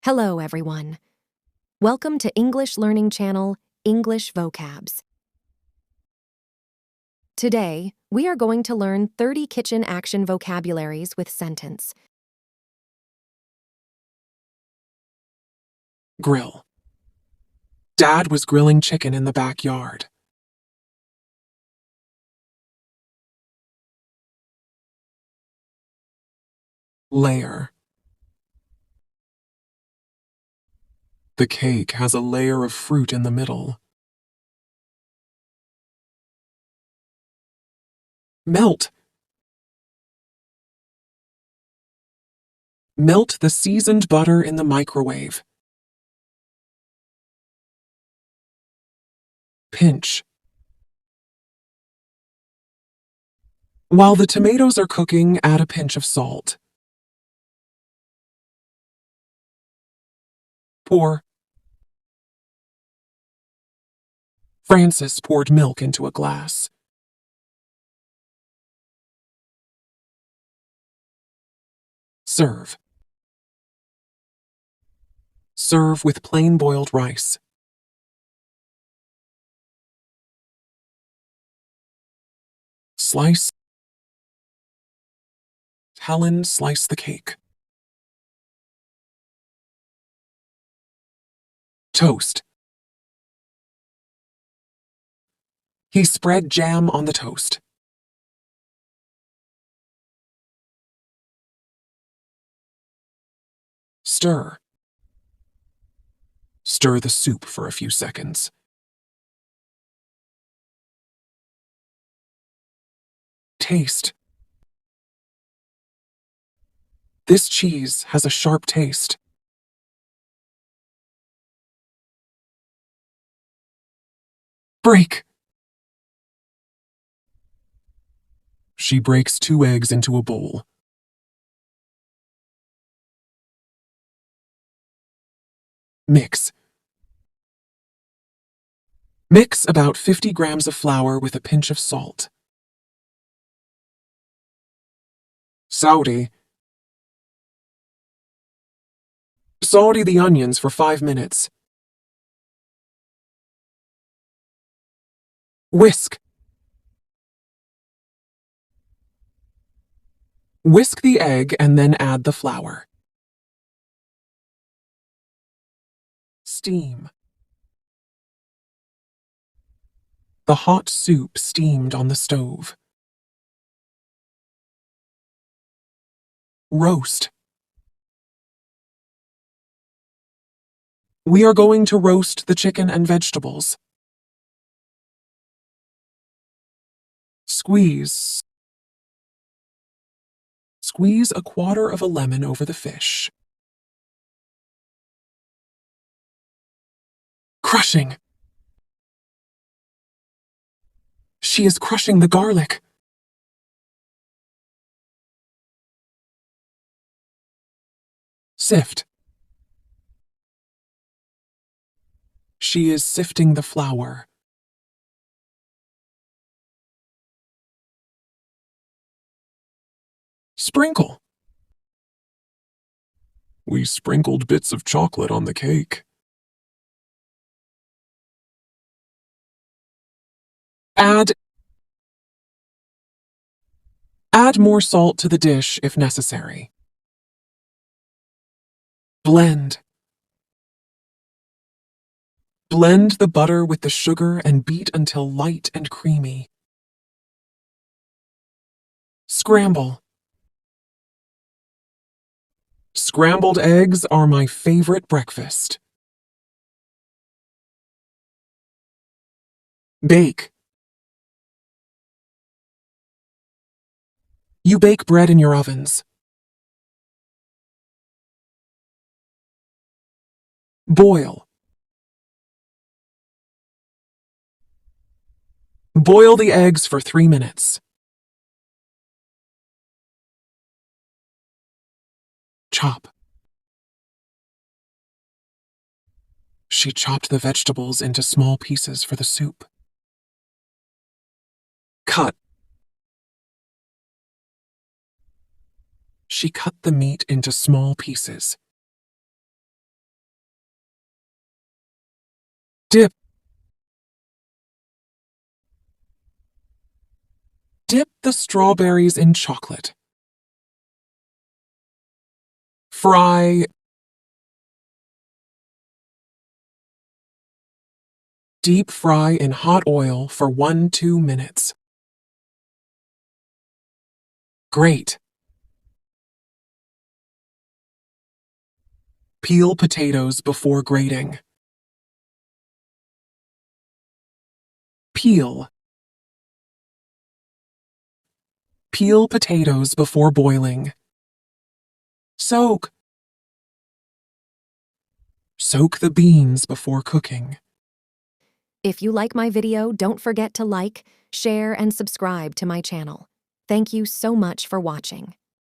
Hello, everyone. Welcome to English Learning Channel, English Vocabs. Today, we are going to learn 30 kitchen action vocabularies with sentence. Grill. Dad was grilling chicken in the backyard. Layer. The cake has a layer of fruit in the middle. Melt. Melt the seasoned butter in the microwave. Pinch. While the tomatoes are cooking, add a pinch of salt. Pour. Francis poured milk into a glass. Serve. Serve with plain boiled rice. Slice. Helen sliced the cake. Toast. He spread jam on the toast. Stir. Stir the soup for a few seconds. Taste. This cheese has a sharp taste. Break. She breaks 2 eggs into a bowl. Mix. Mix about 50 grams of flour with a pinch of salt. Saute. Saute the onions for 5 minutes. Whisk. Whisk the egg and then add the flour. Steam. The hot soup steamed on the stove. Roast. We are going to roast the chicken and vegetables. Squeeze. Squeeze a quarter of a lemon over the fish. Crushing. She is crushing the garlic. Sift. She is sifting the flour. Sprinkle. We sprinkled bits of chocolate on the cake. Add more salt to the dish if necessary. Blend. Blend the butter with the sugar and beat until light and creamy. Scramble. Scrambled eggs are my favorite breakfast. Bake. You bake bread in your ovens. Boil. Boil the eggs for 3 minutes. Chop. She chopped the vegetables into small pieces for the soup. Cut. She cut the meat into small pieces. Dip. Dip the strawberries in chocolate. Fry. Deep fry in hot oil for 1–2 minutes. Grate. Peel potatoes before grating. Peel. Peel potatoes before boiling. Soak. Soak the beans before cooking. If you like my video, don't forget to like, share, and subscribe to my channel. Thank you so much for watching.